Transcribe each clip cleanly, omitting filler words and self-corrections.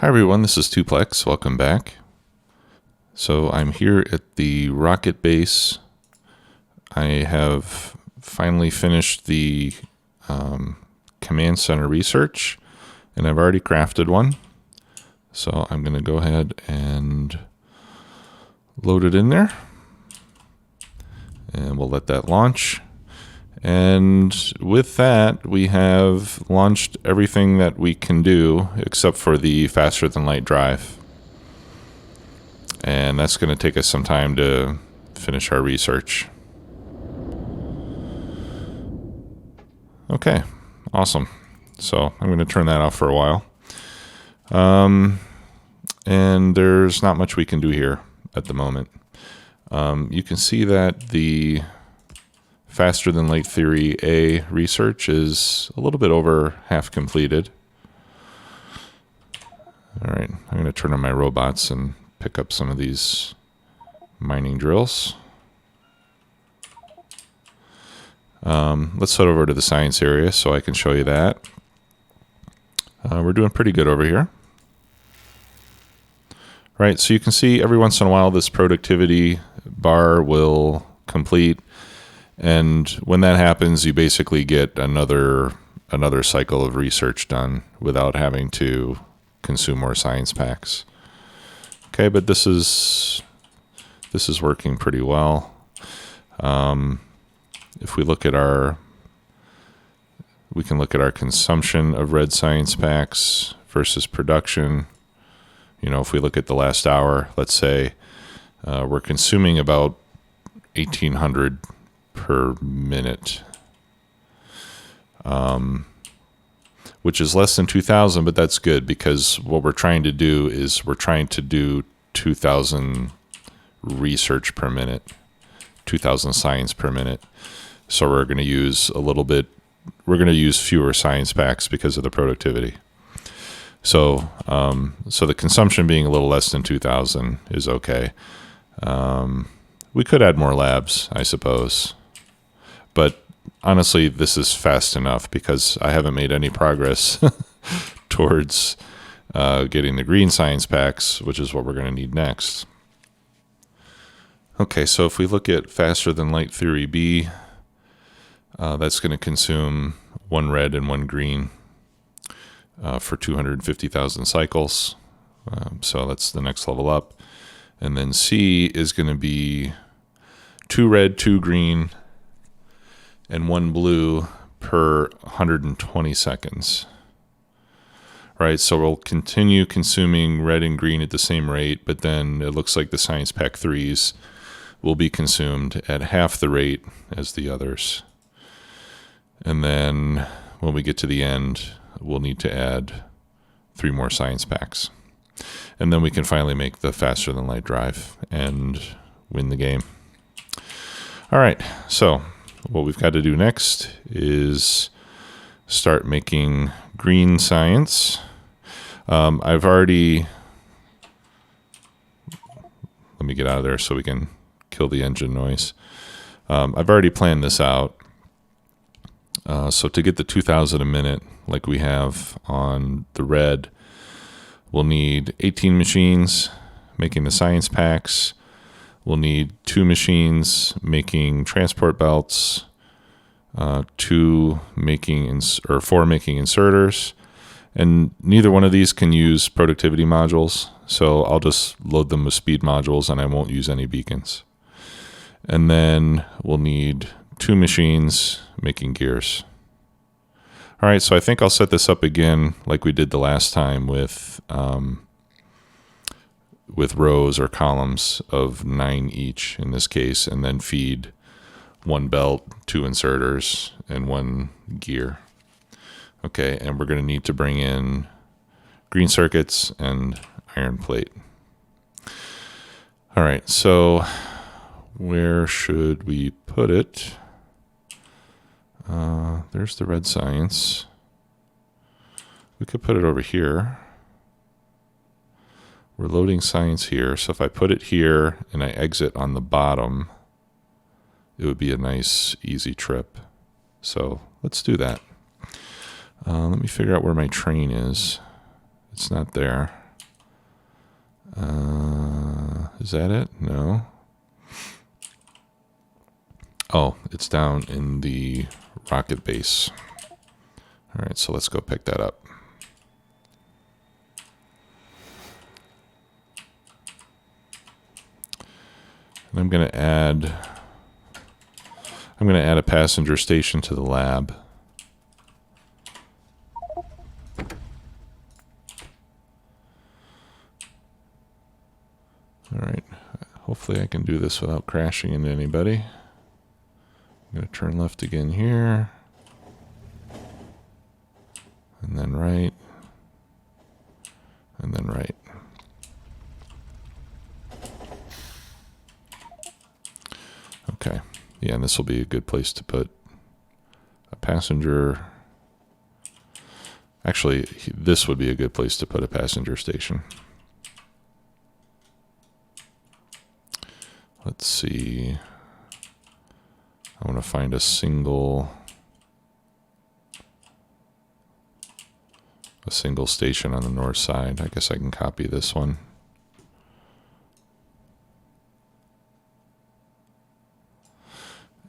Hi everyone, this is Tuplex. Welcome back. So I'm here at the rocket base. I have finally finished the command center research, and I've already crafted one. So I'm going to go ahead and load it in there, and we'll let that launch. And with that, we have launched everything that we can do except for the faster than light drive. And that's going to take us some time to finish our research. Okay, awesome. So I'm going to turn that off for a while. And there's not much we can do here at the moment. You can see that the faster than light theory A research is a little bit over half completed. All right, I'm going to turn on my robots and pick up some of these mining drills. Let's head over to the science area so I can show you that. We're doing pretty good over here. Right, so you can see every once in a while this productivity bar will complete. And when that happens, you basically get another cycle of research done without having to consume more science packs. Okay, but this is working pretty well. If we look at we can look at our consumption of red science packs versus production. You know, if we look at the last hour, let's say we're consuming about 1,800 per minute, which is less than 2,000, but that's good because what we're trying to do is we're trying to do 2,000 research per minute, 2,000 science per minute. So we're going to use fewer science packs because of the productivity. So the consumption being a little less than 2,000 is okay. We could add more labs, I suppose. But honestly, this is fast enough because I haven't made any progress towards getting the green science packs, which is what we're going to need next. Okay, so if we look at faster than light theory B, that's going to consume one red and one green for 250,000 cycles. So that's the next level up. And then C is going to be 2 red, 2 green, and 1 blue per 120 seconds. Right, so we'll continue consuming red and green at the same rate, but then it looks like the science pack 3s will be consumed at half the rate as the others. And then when we get to the end, we'll need to add 3 more science packs. And then we can finally make the faster than light drive and win the game. All right, so what we've got to do next is start making green science. Let me get out of there so we can kill the engine noise. I've already planned this out. So to get the 2,000 a minute like we have on the red, we'll need 18 machines making the science packs. We'll need 2 machines making transport belts, 4 making inserters, and neither one of these can use productivity modules, so I'll just load them with speed modules and I won't use any beacons. And then we'll need 2 machines making gears. All right, so I think I'll set this up again like we did the last time with rows or columns of 9 each in this case, and then feed 1 belt, 2 inserters, and 1 gear. Okay, and we're going to need to bring in green circuits and iron plate. All right, so where should we put it? There's the red science. We could put it over here. We're loading science here, so if I put it here and I exit on the bottom, it would be a nice, easy trip. So let's do that. Let me figure out where my train is. It's not there. Is that it? No. Oh, it's down in the rocket base. All right, so let's go pick that up. And I'm going to add a passenger station to the lab. All right, hopefully I can do this without crashing into anybody. I'm going to turn left again here, and then right, and then right. Okay, yeah, and this will be a good place to put a passenger. Actually, this would be a good place to put a passenger station. Let's see. I want to find a single station on the north side. I guess I can copy this one.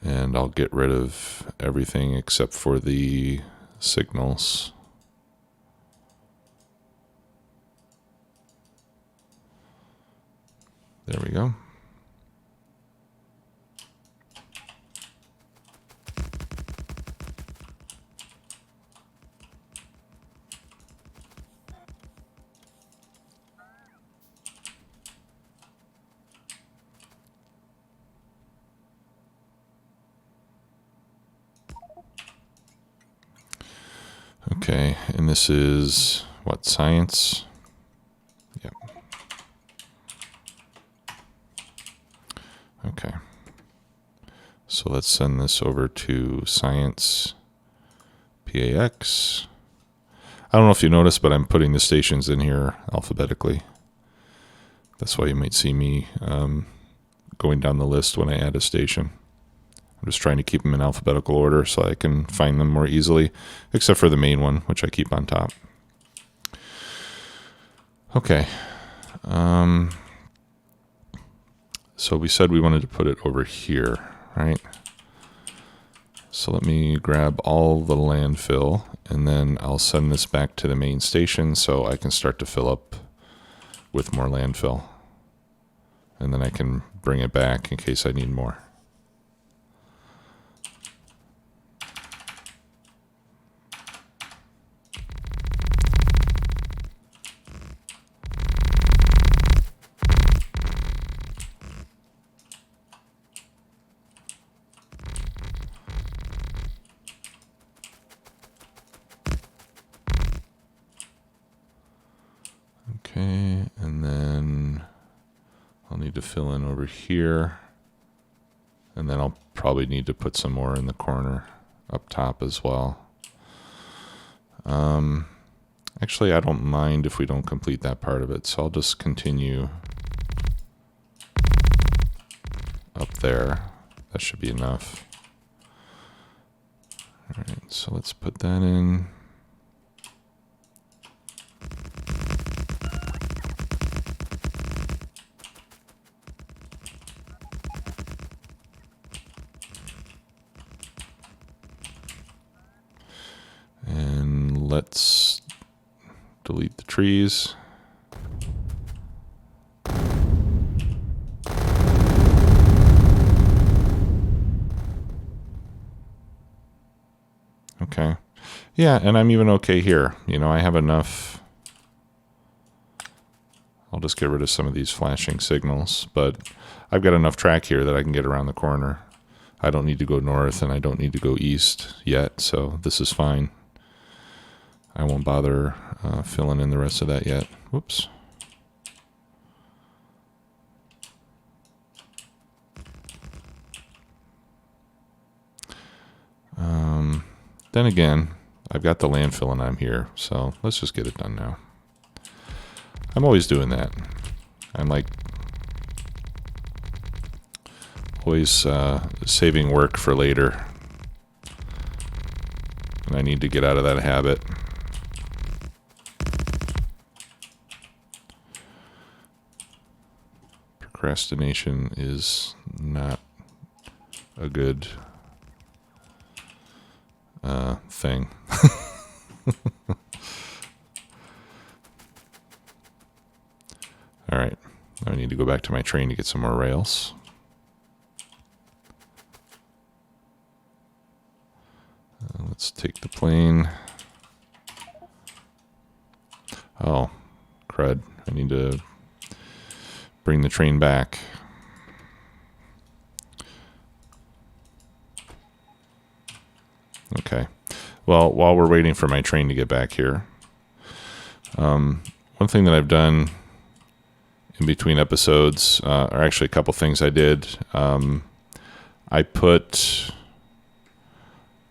And I'll get rid of everything except for the signals. There we go. Okay, and this is what, science? Yep. Okay. So let's send this over to science PAX. I don't know if you noticed, but I'm putting the stations in here alphabetically. That's why you might see me going down the list when I add a station. I'm just trying to keep them in alphabetical order so I can find them more easily, except for the main one, which I keep on top. Okay. So we said we wanted to put it over here, right? So let me grab all the landfill, and then I'll send this back to the main station so I can start to fill up with more landfill. And then I can bring it back in case I need more. Okay, and then I'll need to fill in over here. And then I'll probably need to put some more in the corner up top as well. Actually, I don't mind if we don't complete that part of it, so I'll just continue up there. That should be enough. All right, so let's put that in. And let's delete the trees. Okay. Yeah, and I'm even okay here. You know, I have enough. I'll just get rid of some of these flashing signals, but I've got enough track here that I can get around the corner. I don't need to go north and I don't need to go east yet, so this is fine. I won't bother filling in the rest of that yet. Whoops. Then again, I've got the landfill and I'm here, so let's just get it done now. I'm always doing that. I'm like always saving work for later. And I need to get out of that habit. Procrastination is not a good thing. All right, I need to go back to my train to get some more rails. Let's take the plane. Oh, crud. I need to bring the train back. Okay. Well, while we're waiting for my train to get back here, one thing that I've done in between episodes, or actually a couple things I did, I put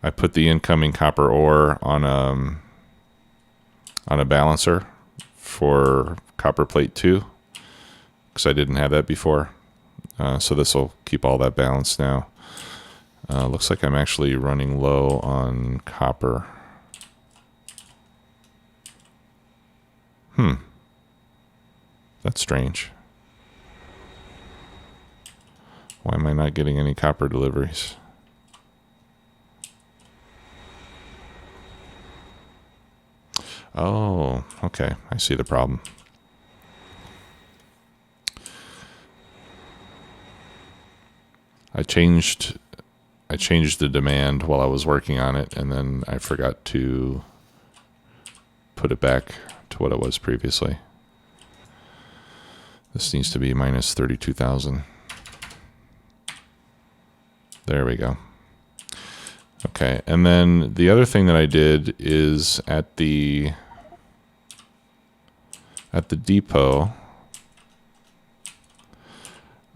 the incoming copper ore on a balancer for copper plate 2, because I didn't have that before. So this will keep all that balanced now. Looks like I'm actually running low on copper. That's strange. Why am I not getting any copper deliveries? Oh, okay. I see the problem. I changed the demand while I was working on it, and then I forgot to put it back to what it was previously. This needs to be minus 32,000. There we go. Okay, and then the other thing that I did is at the depot,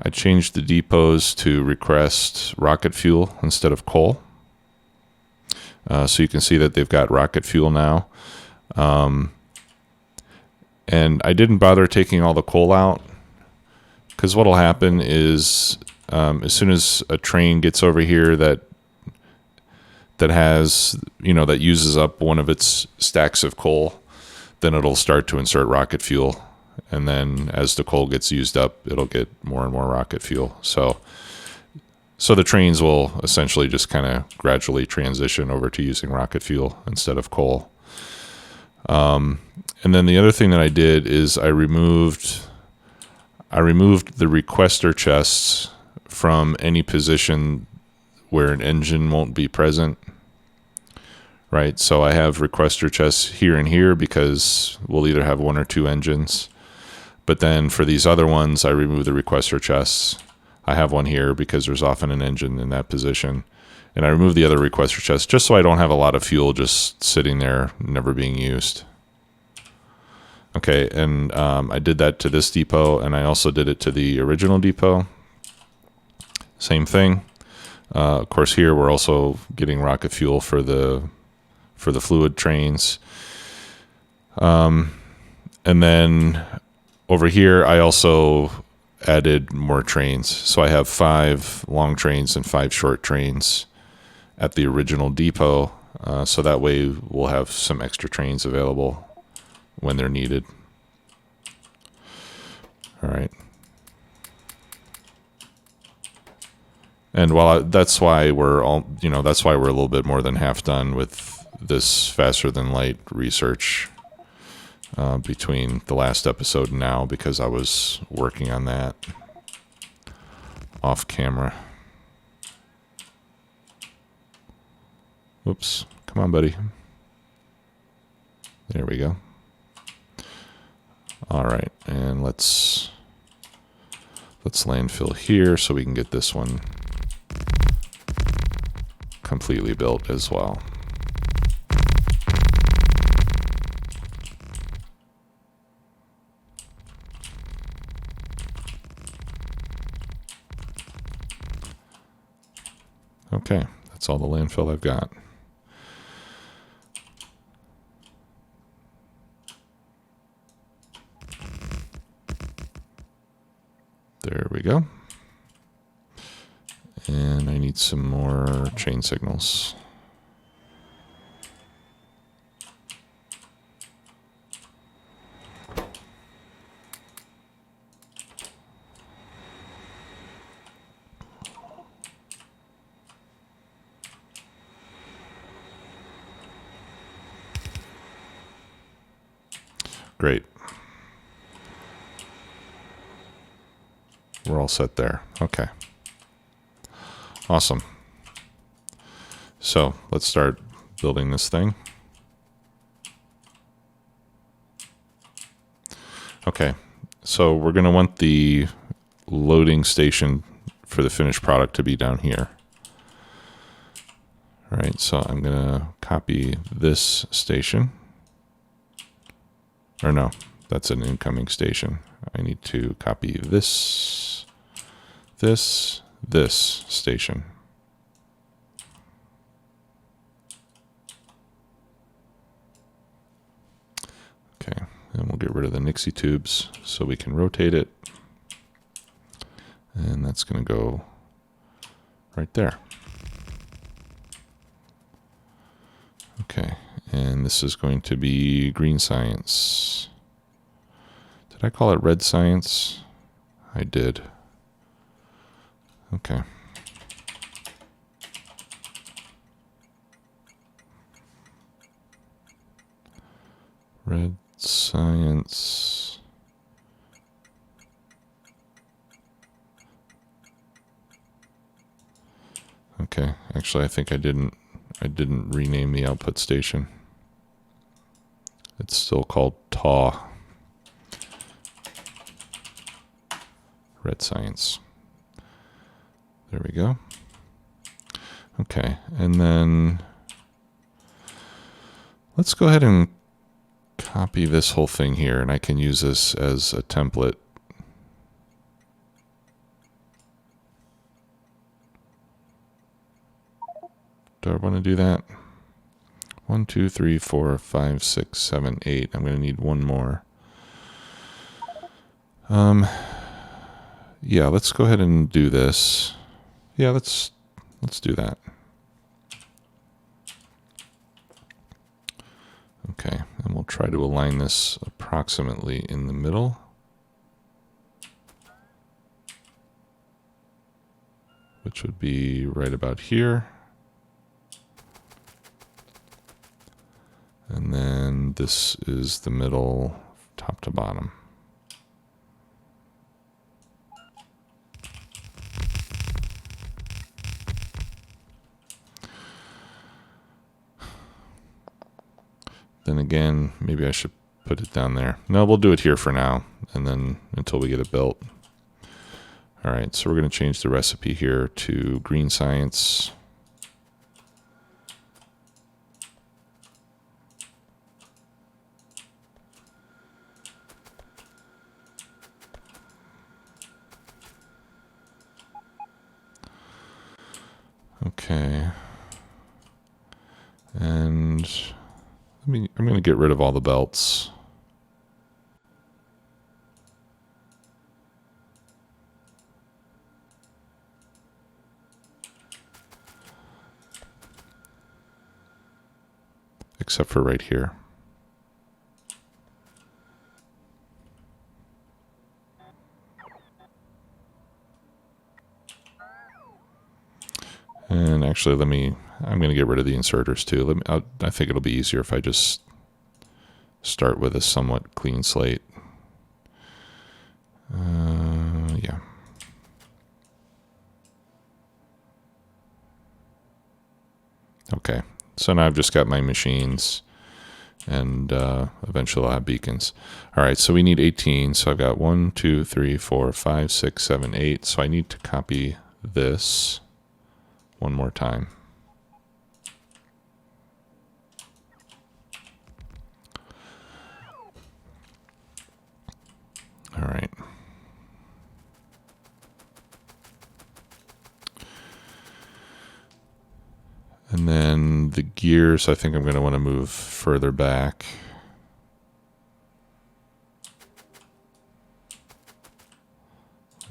I changed the depots to request rocket fuel instead of coal. So you can see that they've got rocket fuel now. And I didn't bother taking all the coal out, because what'll happen is as soon as a train gets over here that has, that uses up one of its stacks of coal, then it'll start to insert rocket fuel. And then as the coal gets used up, it'll get more and more rocket fuel. So the trains will essentially just kind of gradually transition over to using rocket fuel instead of coal. And then the other thing that I did is I removed the requester chests from any position where an engine won't be present. Right, so I have requester chests here and here because we'll either have one or two engines. But then for these other ones, I remove the requester chests. I have one here because there's often an engine in that position. And I remove the other requester chests just so I don't have a lot of fuel just sitting there, never being used. Okay, and I did that to this depot, and I also did it to the original depot. Same thing. Of course, here we're also getting rocket fuel for the fluid trains. And then over here, I also added more trains. So I have 5 long trains and 5 short trains at the original depot. So that way we'll have some extra trains available when they're needed. All right. And that's why we're a little bit more than half done with this faster than light research between the last episode and now, because I was working on that off camera. Whoops. Come on, buddy. There we go. All right, and let's landfill here so we can get this one completely built as well. Okay, that's all the landfill I've got. There we go. And I need some more chain signals. Great. We're all set there. Okay. Awesome. So let's start building this thing. Okay. So we're going to want the loading station for the finished product to be down here. All right. So I'm going to copy this station. Or no, that's an incoming station. I need to copy this station. Okay, and we'll get rid of the Nixie tubes so we can rotate it. And that's going to go right there. Okay, and this is going to be green science. Did I call it red science? I did. Okay. Red science. Okay, actually I think I didn't rename the output station. It's still called TAW. Red science. There we go. Okay, and then let's go ahead and copy this whole thing here, and I can use this as a template. Do I want to do that? 1, 2, 3, 4, 5, 6, 7, 8. I'm going to need one more. Yeah, let's go ahead and do this. Yeah, let's do that. Okay, and we'll try to align this approximately in the middle. Which would be right about here. And then this is the middle, top to bottom. Then again, maybe I should put it down there. No, we'll do it here for now, and then until we get it built. All right, so we're going to change the recipe here to green science. Okay. And I'm going to get rid of all the belts. Except for right here. And actually, I'm going to get rid of the inserters too. I think it'll be easier if I just start with a somewhat clean slate. Yeah. Okay, so now I've just got my machines, and eventually I'll have beacons. All right, so we need 18. So I've got 1, 2, 3, 4, 5, 6, 7, 8. So I need to copy this one more time. All right. And then the gears, I think I'm going to want to move further back.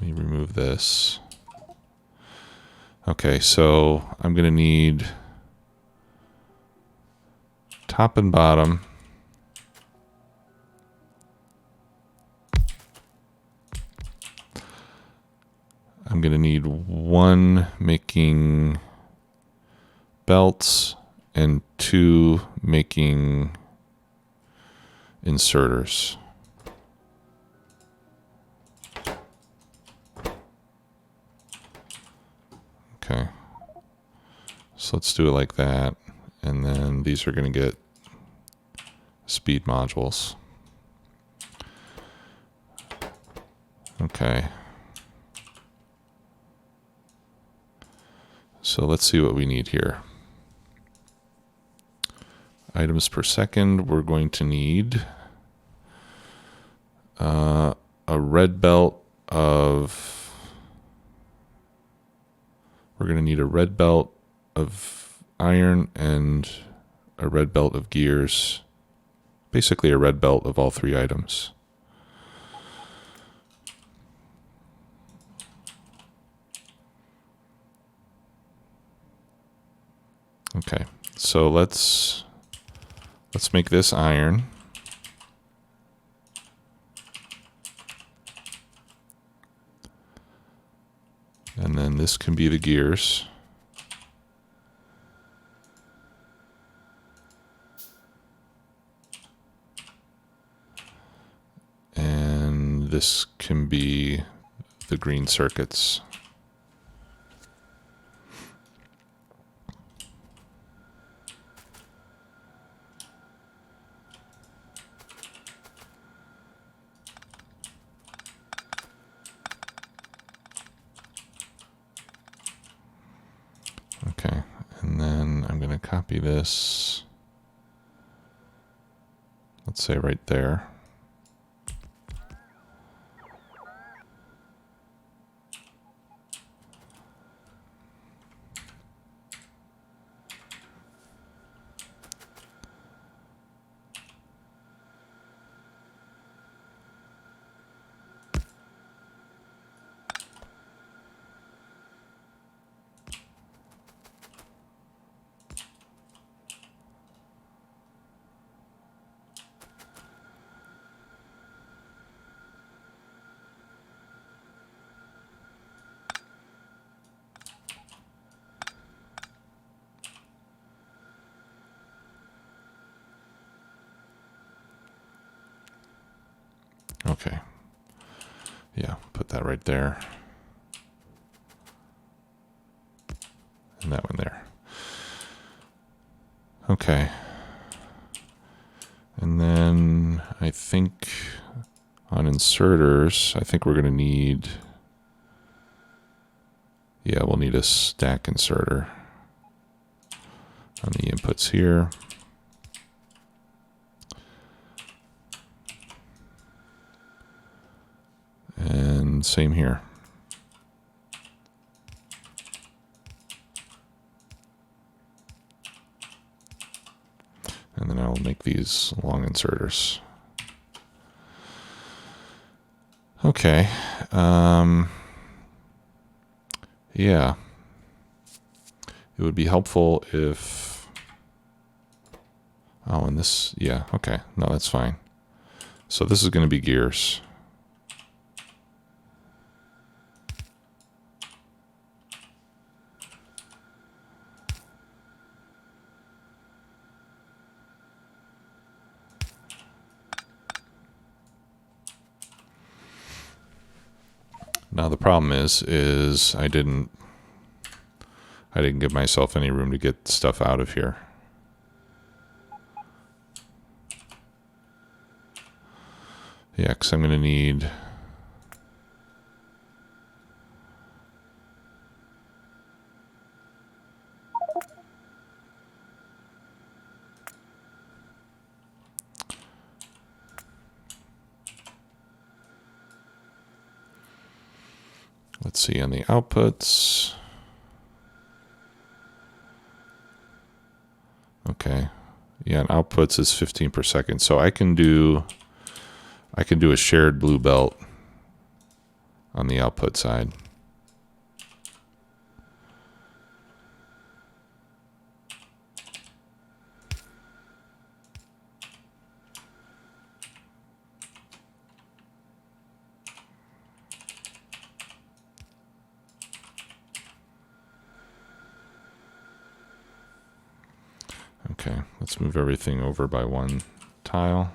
Let me remove this. Okay, so I'm going to need top and bottom. I'm going to need one making belts and 2 making inserters. So let's do it like that. And then these are going to get speed modules. Okay. So let's see what we need here. Items per second, we're going to need a red belt of, we're going to need a red belt of iron and a red belt of gears. Basically a red belt of all three items. Okay, so let's make this iron. And then this can be the gears. And this can be the green circuits. Okay, and then I'm going to copy this, let's say right there. Okay. Yeah, put that right there. And that one there. Okay. And then I think on inserters, I think we're going to need, yeah, we'll need a stack inserter on the inputs here. And same here. And then I'll make these long inserters. Okay. Yeah. It would be helpful if, oh, and this, yeah, okay. No, that's fine. So this is going to be gears. Now the problem is I didn't give myself any room to get stuff out of here. Yeah, because I'm going to need, let's see on the outputs. Okay. Yeah, and outputs is 15 per second. So I can do a shared blue belt on the output side. Okay, let's move everything over by one tile.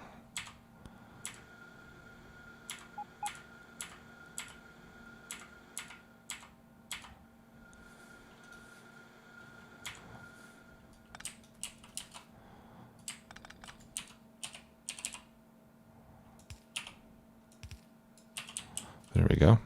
There we go.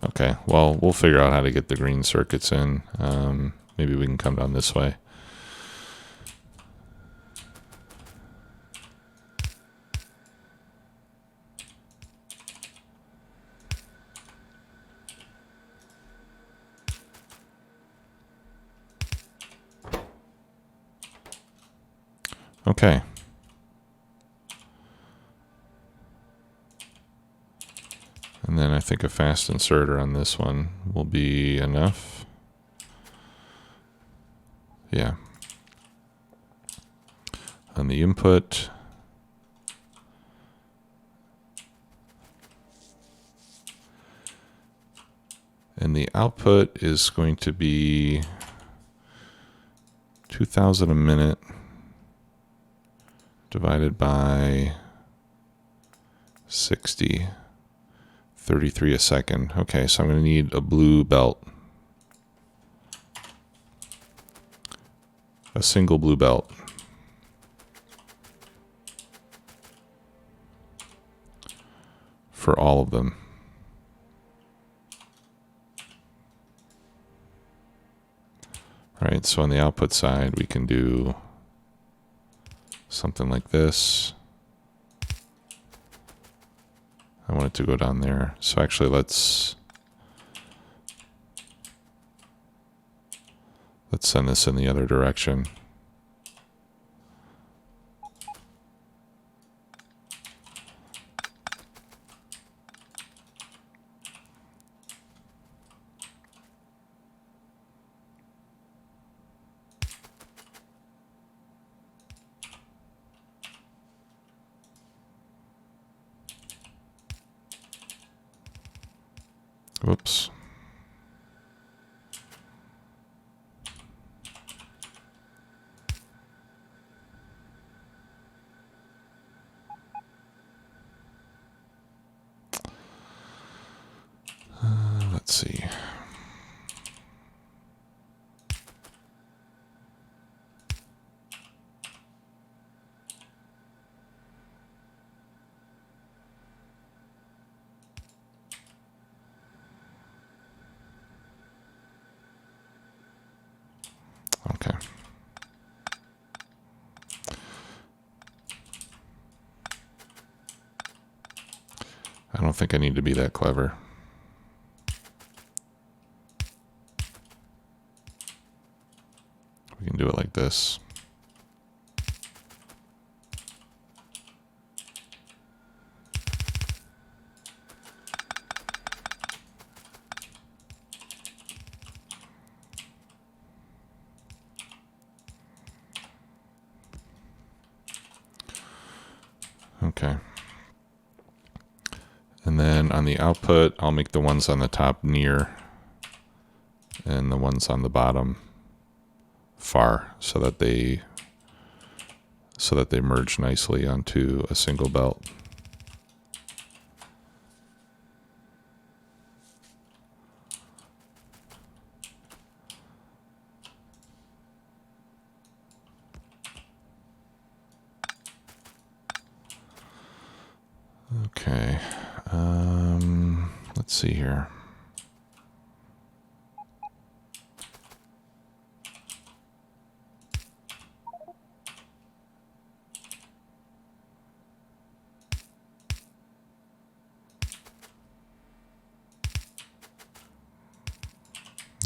Okay, well, we'll figure out how to get the green circuits in. Maybe we can come down this way. Okay. And then I think a fast inserter on this one will be enough. Yeah. On the input, and the output is going to be 2,000 a minute divided by 60. 33 a second. Okay, so I'm going to need a blue belt. A single blue belt. For all of them. Right, so on the output side, we can do something like this. I want it to go down there. So actually, let's send this in the other direction. Whoops. Let's see. Okay. I don't think I need to be that clever. We can do it like this. Okay. And then on the output, I'll make the ones on the top near and the ones on the bottom far so that they merge nicely onto a single belt. Okay. Let's see here.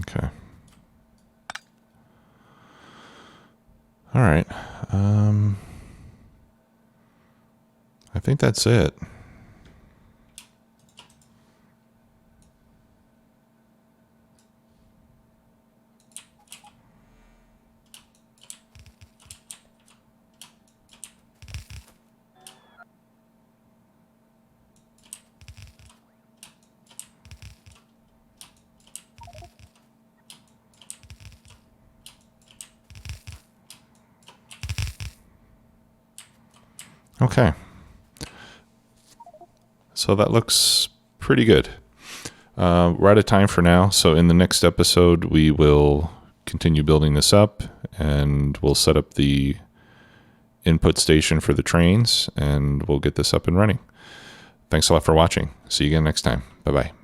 Okay. All right. I think that's it. Okay. So that looks pretty good. We're out of time for now. So in the next episode, we will continue building this up, and we'll set up the input station for the trains, and we'll get this up and running. Thanks a lot for watching. See you again next time. Bye-bye.